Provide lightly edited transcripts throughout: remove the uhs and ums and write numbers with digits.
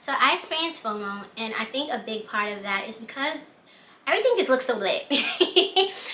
So I experienced FOMO, and I think a big part of that is because everything just looks so lit.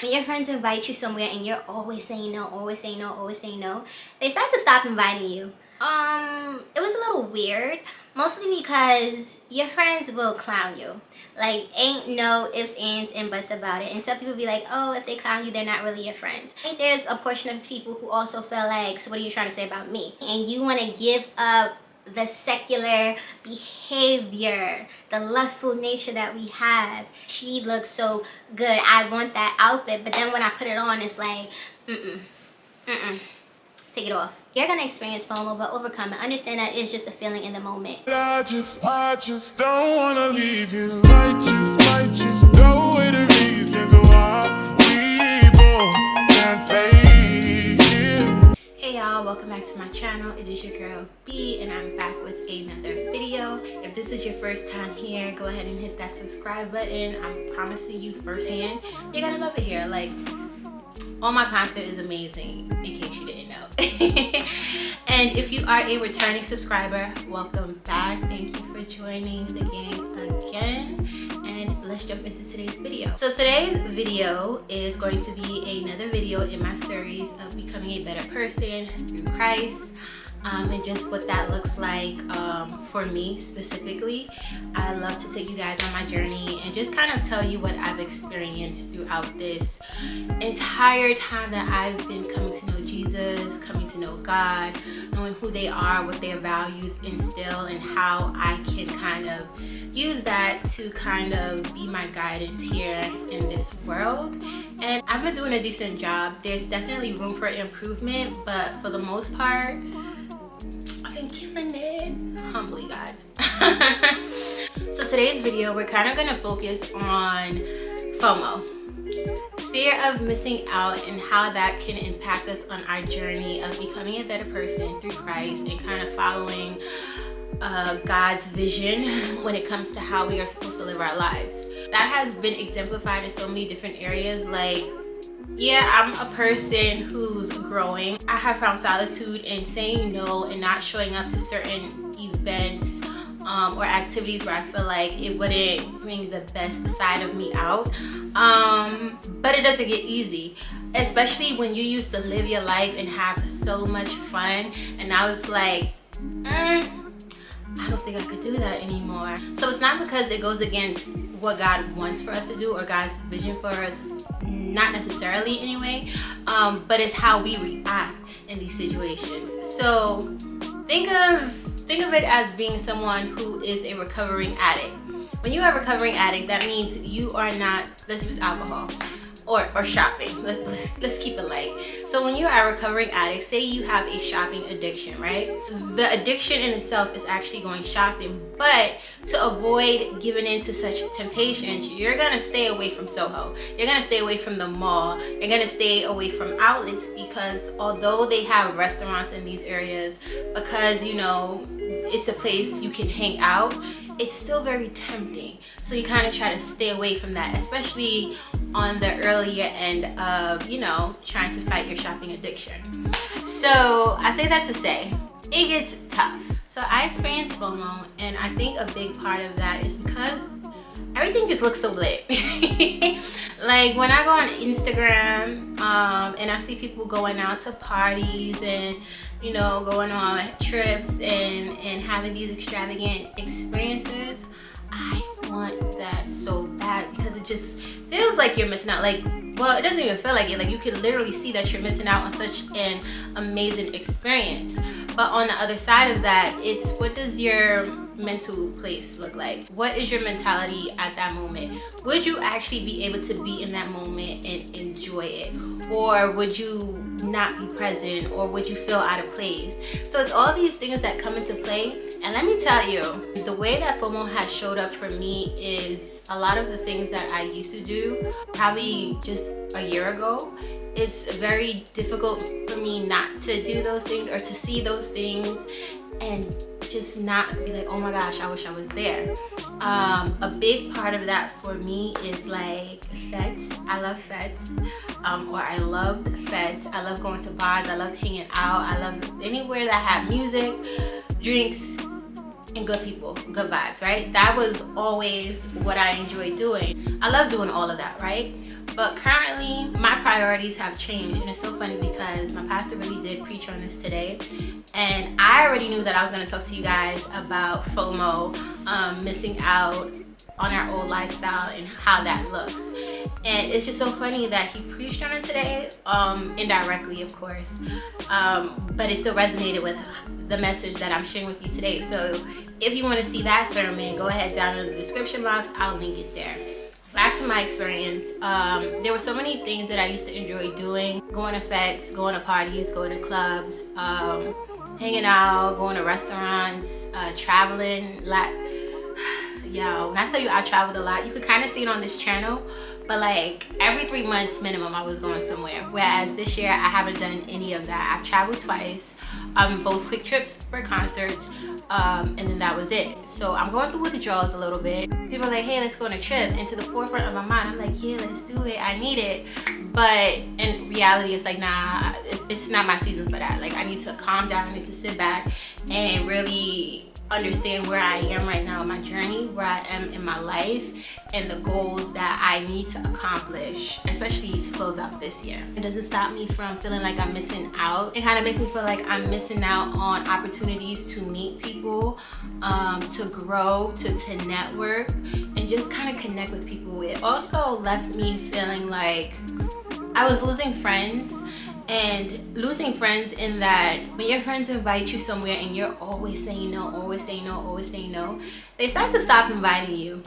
When your friends invite you somewhere and you're always saying no, always saying no, always saying no, they start to stop inviting you. It was a little weird, mostly because your friends will clown you. Like, ain't no ifs, ands, and buts about it. And some people be like, oh, if they clown you, they're not really your friends. I think there's a portion of people who also feel like, so what are you trying to say about me? And you want to give up the secular behavior, the lustful nature that we have. She looks so good, I want that outfit, but then when I put it on, it's like, take it off. You're gonna experience FOMO, but overcome it. Understand that it's just a feeling in the moment. I just don't wanna leave you. Might just know the reasons why we both can't play here. Hey y'all, welcome back to my channel. It is your girl B, and I'm back with another video. If this is your first time here, go ahead and hit that subscribe button. I'm promising you firsthand, you're gonna love it here. Like, all my content is amazing, in case you didn't know. And if you are a returning subscriber, welcome back. Thank you for joining the game again. And let's jump into today's video. So today's video is going to be another video in my series of becoming a better person through Christ. And just what that looks like for me specifically. I love to take you guys on my journey and just kind of tell you what I've experienced throughout this entire time that I've been coming to know Jesus, coming to know God, knowing who they are, what their values instill, and how I can kind of use that to kind of be my guidance here in this world. And I've been doing a decent job. There's definitely room for improvement, but for the most part, I've been killing it. Humbly, God. So today's video, we're kind of going to focus on FOMO. Fear of missing out, and how that can impact us on our journey of becoming a better person through Christ and kind of following God's vision when it comes to how we are supposed to live our lives. That has been exemplified in so many different areas. Like, yeah, I'm a person who's growing. I have found solitude in saying no and not showing up to certain events or activities where I feel like it wouldn't bring the best side of me out. But it doesn't get easy, especially when you used to live your life and have so much fun, and now it's like, I don't think I could do that anymore. So it's not because it goes against what God wants for us to do or God's vision for us, not necessarily anyway, but it's how we react in these situations. So think of it as being someone who is a recovering addict. When you are a recovering addict, that means you are not, let's use alcohol or shopping. Let's keep it light. So when you are a recovering addict, say you have a shopping addiction, right? The addiction in itself is actually going shopping, but to avoid giving into such temptations, you're gonna stay away from Soho. You're gonna stay away from the mall. You're gonna stay away from outlets, because although they have restaurants in these areas, because you know it's a place you can hang out, it's still very tempting. So you kind of try to stay away from that, especially on the earlier end of, you know, trying to fight your shopping addiction. So I say that to say, it gets tough. So I experienced FOMO, and I think a big part of that is because everything just looks so lit. Like when I go on Instagram and I see people going out to parties and, you know, going on trips and having these extravagant experiences, I want that so bad, because it just feels like you're missing out. Like, well, it doesn't even feel like it. Like, you can literally see that you're missing out on such an amazing experience. But on the other side of that, it's, what does your mental place look like? What is your mentality at that moment? Would you actually be able to be in that moment and enjoy it? Or would you not be present? Or would you feel out of place? So it's all these things that come into play. And let me tell you, the way that FOMO has showed up for me is a lot of the things that I used to do probably just a year ago. It's very difficult for me not to do those things or to see those things and just not be like, oh my gosh, I wish I was there. A big part of that for me is like fetes. I love fetes, or I loved fetes. I love going to bars. I love hanging out. I love anywhere that had music, drinks, and good people, good vibes, right? That was always what I enjoyed doing. I love doing all of that, right? But currently my priorities have changed, and it's so funny because my pastor really did preach on this today, and I already knew that I was going to talk to you guys about FOMO, missing out on our old lifestyle and how that looks. And it's just so funny that he preached on it today, indirectly of course, but it still resonated with the message that I'm sharing with you today. So if you want to see that sermon, go ahead down in the description box, I'll link it there. Back to my experience, there were so many things that I used to enjoy doing: going to fests, going to parties, going to clubs, hanging out, going to restaurants, traveling. Yo, when I tell you I traveled a lot, you could kind of see it on this channel, but like every 3 months minimum I was going somewhere. Whereas this year I haven't done any of that. I've traveled twice, both quick trips for concerts, and then that was it. So I'm going through withdrawals a little bit. People are like, hey, let's go on a trip. And to the forefront of my mind, I'm like, yeah, let's do it, I need it. But in reality, it's like, nah, it's not my season for that. Like, I need to calm down, I need to sit back and really understand where I am right now in my journey, where I am in my life, and the goals that I need to accomplish, especially to close out this year. It doesn't stop me from feeling like I'm missing out. It kind of makes me feel like I'm missing out on opportunities to meet people, to grow, to network, and just kind of connect with people. It also left me feeling like I was losing friends. And losing friends in that when your friends invite you somewhere and you're always saying no, always saying no, always saying no, they start to stop inviting you,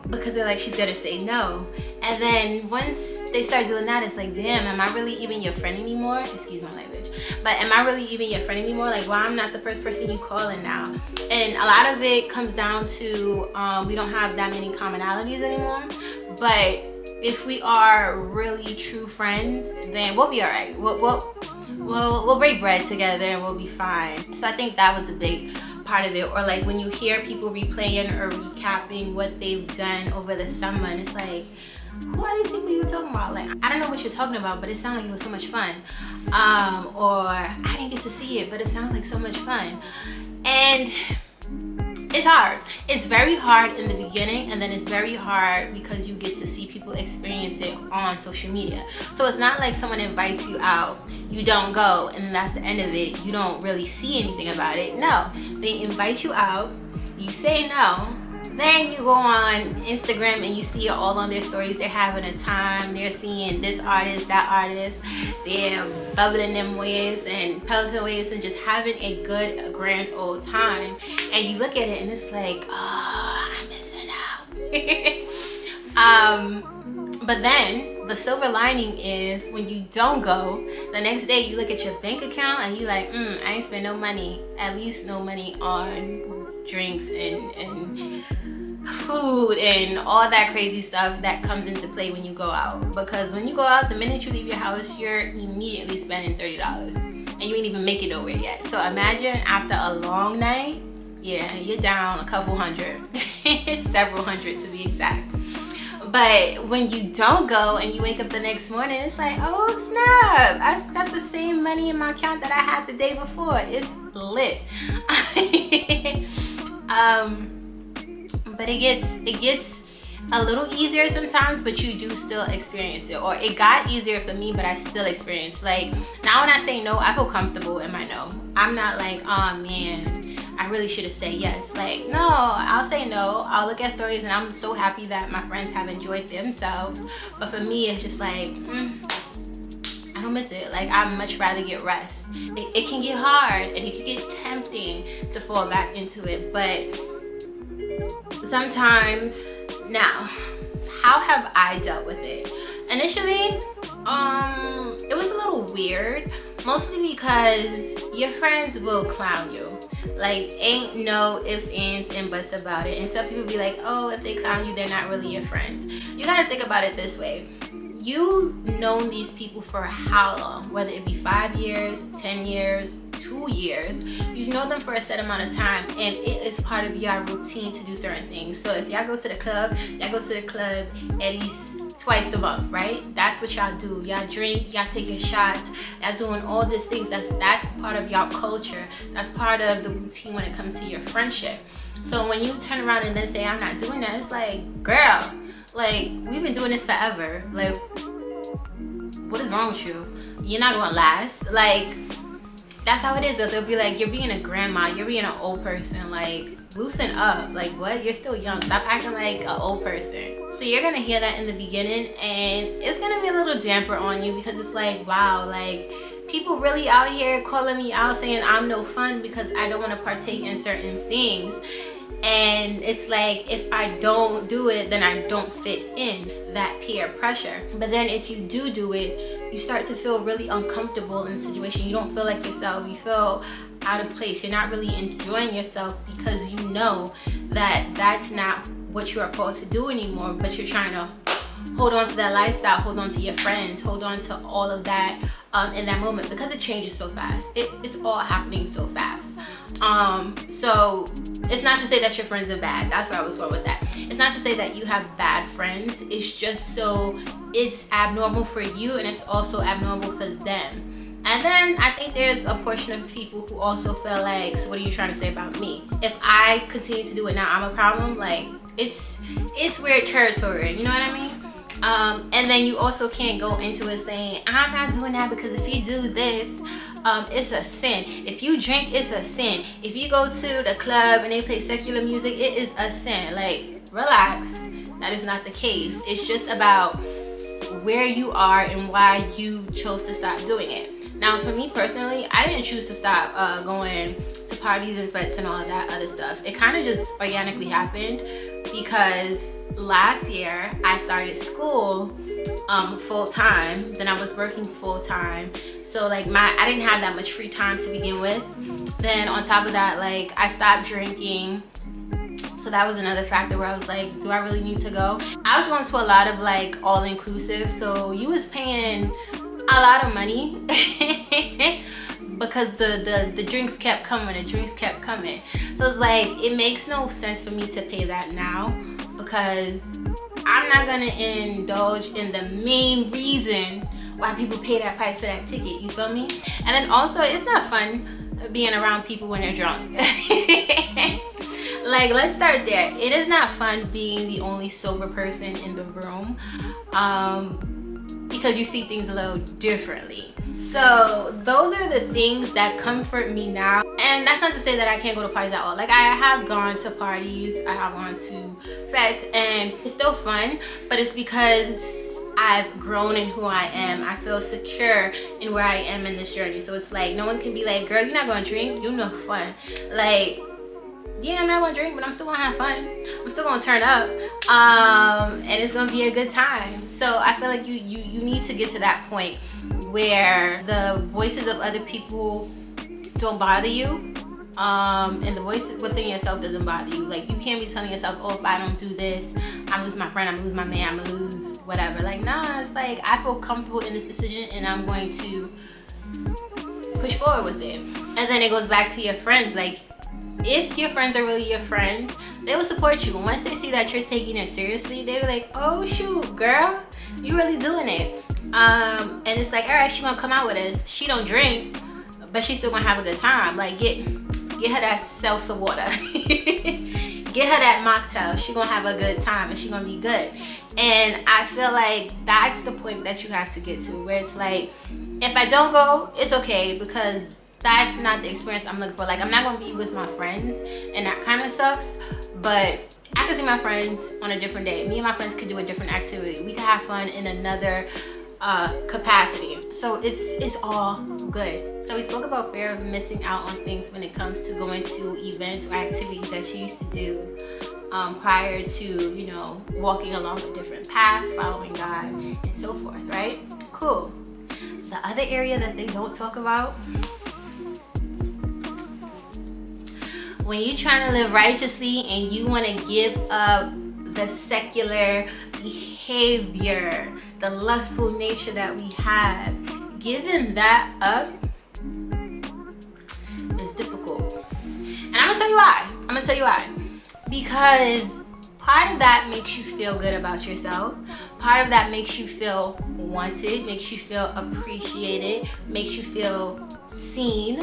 because they're like, she's gonna say no. And then once they start doing that, it's like, damn, am I really even your friend anymore? Excuse my language. But am I really even your friend anymore? Like, why I'm not the first person you calling now? And a lot of it comes down to we don't have that many commonalities anymore. But if we are really true friends, then we'll be all right. We'll break bread together and we'll be fine. So I think that was a big part of it. Or like when you hear people replaying or recapping what they've done over the summer, and it's like, who are these people you were talking about? Like, I don't know what you're talking about, but it sounded like it was so much fun. Or I didn't get to see it, but it sounds like so much fun. And it's hard. It's very hard in the beginning, and then it's very hard because you get to see people experience it on social media. So it's not like someone invites you out, you don't go, and then that's the end of it. You don't really see anything about it. No, they invite you out, you say no, then you go on Instagram and you see it all on their stories. They're having a time, they're seeing this artist, that artist, they're bubbling them ways and pelting ways and just having a good grand old time. And you look at it and it's like, oh, I'm missing out. But then the silver lining is when you don't go, the next day you look at your bank account and you like, I ain't spent no money, at least no money on drinks and food and all that crazy stuff that comes into play when you go out. Because when you go out, the minute you leave your house, you're immediately spending $30 and you ain't even make it nowhere yet. So imagine after a long night, yeah, you're down a couple hundred, several hundred to be exact. But when you don't go and you wake up the next morning, it's like, oh snap, I got the same money in my account that I had the day before. It's lit. But it gets a little easier sometimes, but you do still experience it. Or it got easier for me, but I still experience. Like now when I say no, I feel comfortable in my no. I'm not like, oh man, I really should have said yes. Like, no, I'll say no. I'll look at stories and I'm so happy that my friends have enjoyed themselves. But for me, it's just like, I don't miss it. Like, I'd much rather get rest. It can get hard and it can get tempting to fall back into it. But sometimes, now, how have I dealt with it? Initially, it was a little weird, mostly because your friends will clown you. Like, ain't no ifs, ands, and buts about it. And some people be like, oh, if they clown you, they're not really your friends. You gotta think about it this way. You've known these people for how long? Whether it be 5 years, 10 years, 2 years, you know them for a set amount of time, and it is part of your routine to do certain things. So if y'all go to the club at least twice a month, right? That's what y'all do. Y'all drink, y'all taking shots, y'all doing all these things. That's part of y'all culture. That's part of the routine when it comes to your friendship. So when you turn around and then say, I'm not doing that, it's like, girl, like, we've been doing this forever. Like, what is wrong with you? You're not gonna last. Like, that's how it is. They'll be like, you're being a grandma, you're being an old person. Like, loosen up. Like, what? You're still young. Stop acting like an old person. So you're gonna hear that in the beginning, and it's gonna be a little damper on you, because it's like, wow, like, people really out here calling me out saying I'm no fun because I don't want to partake in certain things. And it's like, if I don't do it, then I don't fit in. That peer pressure. But then if you do it, you start to feel really uncomfortable in the situation. You don't feel like yourself. You feel out of place. You're not really enjoying yourself, because you know that that's not what you are called to do anymore. But you're trying to hold on to that lifestyle, hold on to your friends, hold on to all of that in that moment, because it changes so fast. It's all happening so fast. So it's not to say that your friends are bad. That's where I was going with that. It's not to say that you have bad friends. It's just so it's abnormal for you, and it's also abnormal for them. And then I think there's a portion of people who also feel like, so what are you trying to say about me? If I continue to do it now, I'm a problem. Like, it's weird territory, you know what I mean? And then you also can't go into it saying, I'm not doing that because if you do this, it's a sin. If you drink, it's a sin. If you go to the club and they play secular music, it is a sin. Like, relax. That is not the case. It's just about where you are and why you chose to stop doing it. Now, for me personally, I didn't choose to stop going to parties and fetes and all of that other stuff. It kind of just organically happened, because last year I started school full-time. Then I was working full-time. So like I didn't have that much free time to begin with. Then on top of that, like, I stopped drinking. So that was another factor where I was like, do I really need to go? I was going to a lot of like all-inclusive. So you was paying a lot of money because the drinks kept coming, So it's like, it makes no sense for me to pay that now, because I'm not gonna indulge in the main reason why people pay that price for that ticket, you feel me? And then also, it's not fun being around people when they're drunk. Like, let's start there. It is not fun being the only sober person in the room, because you see things a little differently. So those are the things that comfort me now. And that's not to say that I can't go to parties at all. Like, I have gone to parties, I have gone to fetes, and it's still fun, but it's because I've grown in who I am. I feel secure in where I am in this journey. So it's like, no one can be like, girl, you're not gonna drink, you're no fun. Like, yeah, I'm not gonna drink, but I'm still gonna have fun. I'm still gonna turn up, and it's gonna be a good time. So I feel like you need to get to that point where the voices of other people don't bother you, and the voice within yourself doesn't bother you. Like, you can't be telling yourself, oh, if I don't do this, I'm gonna lose my friend, I'm gonna lose my man, I'm gonna lose whatever. Like, nah, it's like, I feel comfortable in this decision, and I'm going to push forward with it. And then it goes back to your friends. Like, if your friends are really your friends, they will support you. And once they see that you're taking it seriously, they'll be like, oh shoot, girl, you really doing it. And it's like, all right, she gonna come out with us. She don't drink, but she's still gonna have a good time. Like, get her that salsa water. Get her that mocktail. She gonna have a good time, and she gonna be good. And I feel like that's the point that you have to get to, where it's like, if I don't go, it's okay, because that's not the experience I'm looking for. Like, I'm not gonna be with my friends, and that kind of sucks, but I can see my friends on a different day. Me and my friends could do a different activity. We could have fun in another capacity. So it's all good. So we spoke about fear of missing out on things when it comes to going to events or activities that you used to do prior to, you know, walking along a different path, following God, and so forth, right? Cool. The other area that they don't talk about, when you're trying to live righteously and you want to give up the secular behavior, the lustful nature that we have, giving that up is difficult. And I'm gonna tell you why. Because part of that makes you feel good about yourself. Part of that makes you feel wanted, makes you feel appreciated, makes you feel seen.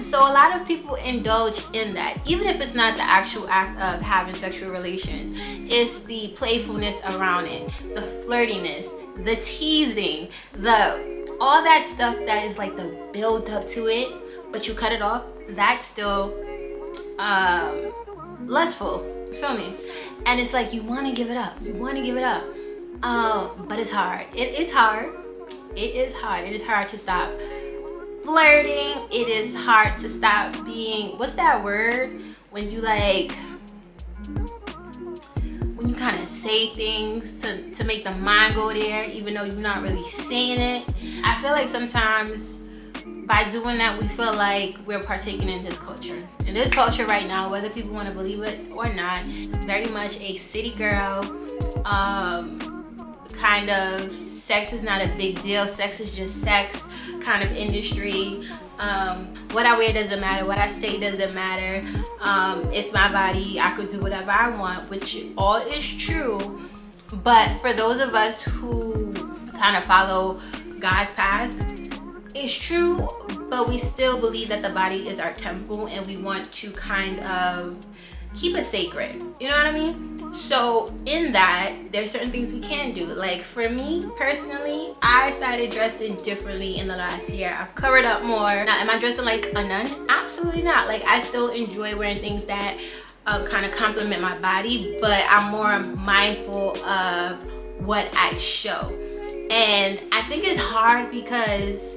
So a lot of people indulge in that, even if it's not the actual act of having sexual relations. It's the playfulness around it, the flirtiness, the teasing, all that stuff that is like the build up to it, but you cut it off. That's still lustful. You feel me? And it's like you want to give it up. You want to give it up. But it's hard. It's hard. It is hard. It is hard to stop flirting. It is hard to stop being, what's that word? When you like, when you kind of say things to make the mind go there, even though you're not really saying it. I feel like sometimes by doing that, we feel like we're partaking in this culture. And this culture right now, whether people want to believe it or not, it's very much a city girl kind of, sex is not a big deal, sex is just sex kind of industry. What I wear doesn't matter, what I say doesn't matter. It's my body, I could do whatever I want, which all is true. But for those of us who kind of follow God's path, it's true, but we still believe that the body is our temple and we want to kind of keep it sacred. You know what I mean? So in that, there's certain things we can do. Like for me personally, I started dressing differently in the last year. I've covered up more. Now, am I dressing like a nun? Absolutely not. Like I still enjoy wearing things that kind of complement my body, but I'm more mindful of what I show. And I think it's hard because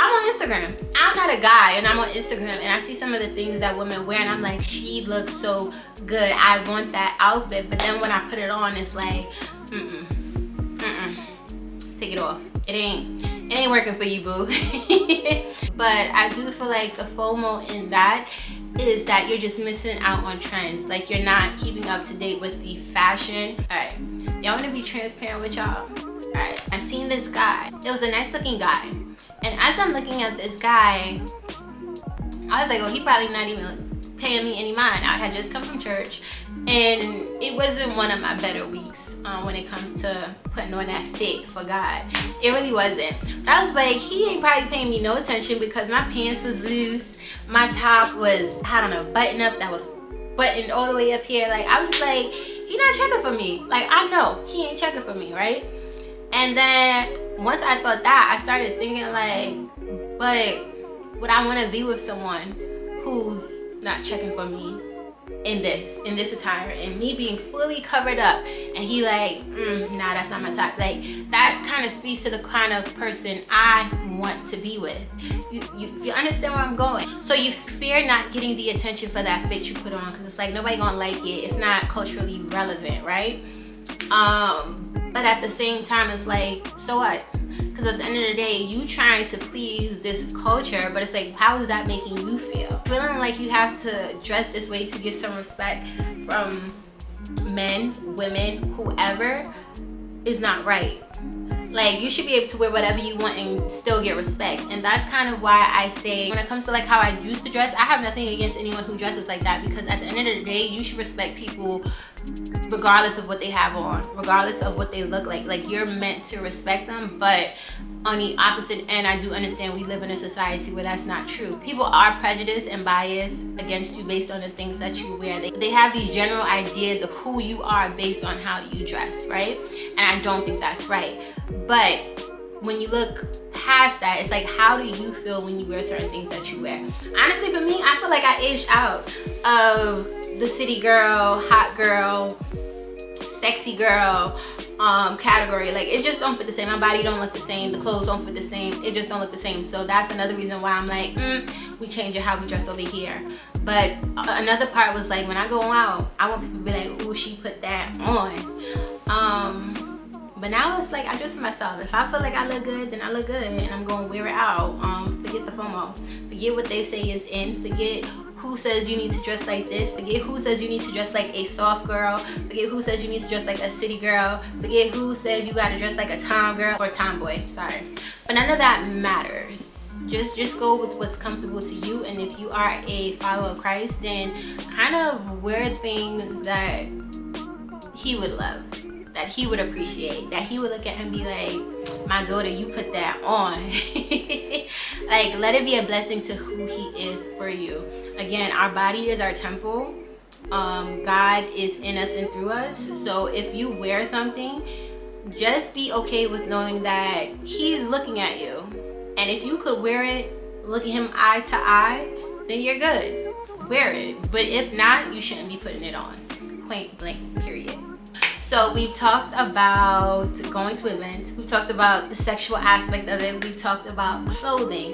I'm on Instagram. I'm not a guy and I'm on Instagram and I see some of the things that women wear and I'm like, she looks so good. I want that outfit. But then when I put it on, it's like, take it off. It ain't working for you, boo. But I do feel like the FOMO in that is that you're just missing out on trends. Like you're not keeping up to date with the fashion. All right, y'all want to be transparent with y'all? All right, I seen this guy. It was a nice looking guy. And as I'm looking at this guy, I was like, oh, he probably not even paying me any mind. I had just come from church and it wasn't one of my better weeks when it comes to putting on that fit for God. It really wasn't. But I was like, he ain't probably paying me no attention because my pants was loose. My top was, I don't know, button up that was buttoned all the way up here. Like, I was like, he not checking for me. Like, I know he ain't checking for me, right? And then once I thought that, I started thinking like, but would I want to be with someone who's not checking for me in this attire and me being fully covered up and he like, nah, that's not my type. Like that kind of speaks to the kind of person I want to be with. You understand where I'm going? So you fear not getting the attention for that fit you put on because it's like nobody gonna like it. It's not culturally relevant, right? But at the same time, it's like, so what? Because at the end of the day, you trying to please this culture, but it's like, how is that making you feel? Feeling like you have to dress this way to get some respect from men, women, whoever is not right. Like, you should be able to wear whatever you want and still get respect. And that's kind of why I say, when it comes to like how I used to dress, I have nothing against anyone who dresses like that, because at the end of the day, you should respect people regardless of what they have on, regardless of what they look like. Like, you're meant to respect them. But on the opposite end, I do understand we live in a society where that's not true. People are prejudiced and biased against you based on the things that you wear. They have these general ideas of who you are based on how you dress, right? And I don't think that's right. But when you look past that, it's like, how do you feel when you wear certain things that you wear? Honestly, for me, I feel like I aged out of the city girl, hot girl, sexy girl category. Like, it just don't fit the same. My body don't look the same. The clothes don't fit the same. It just don't look the same. So that's another reason why I'm like, we change it how we dress over here. But another part was like, when I go out, I want people to be like, ooh, she put that on. But now it's like, I dress for myself. If I feel like I look good, then I look good, and I'm gonna wear it out. Forget the FOMO. Forget what they say is in. Forget who says you need to dress like this. Forget who says you need to dress like a soft girl. Forget who says you need to dress like a city girl. Forget who says you gotta dress like a tom girl or tomboy. Sorry, but none of that matters. Just go with what's comfortable to you. And if you are a follower of Christ, then kind of wear things that he would love, that he would appreciate, that he would look at and be like, my daughter, you put that on. Like, let it be a blessing to who he is for you. Again, our body is our temple. God is in us and through us. So if you wear something, just be okay with knowing that he's looking at you. And if you could wear it, look at him eye to eye, then you're good. Wear it. But if not, you shouldn't be putting it on. Point blank, period. So we've talked about going to events. We talked about the sexual aspect of it. We talked about clothing.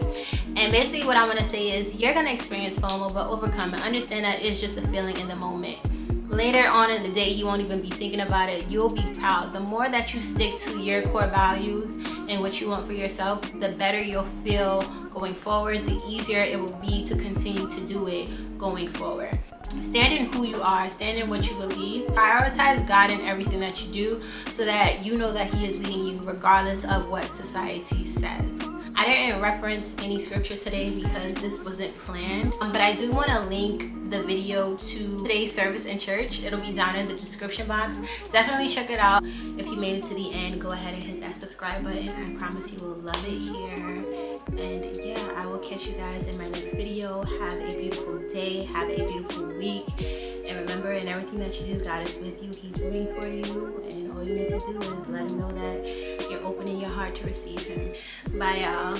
And basically what I want to say is you're going to experience FOMO, but overcome it. Understand that it's just a feeling in the moment. Later on in the day, you won't even be thinking about it. You'll be proud. The more that you stick to your core values and what you want for yourself, the better you'll feel going forward. The easier it will be to continue to do it going forward. Stand in who you are, stand in what you believe. Prioritize God in everything that you do so that you know that he is leading you regardless of what society says. I didn't reference any scripture today because this wasn't planned, but I do want to link the video to today's service in church. It'll be down in the description box. Definitely check it out. If you made it to the end, go ahead and hit that subscribe button. I promise you will love it here. And yeah, I will catch you guys in my next video. Have a beautiful day. Have a beautiful week. And remember, in everything that you do, God is with you. He's rooting for you. And all you need to do is let him know that you're opening your heart to receive him. Bye, y'all.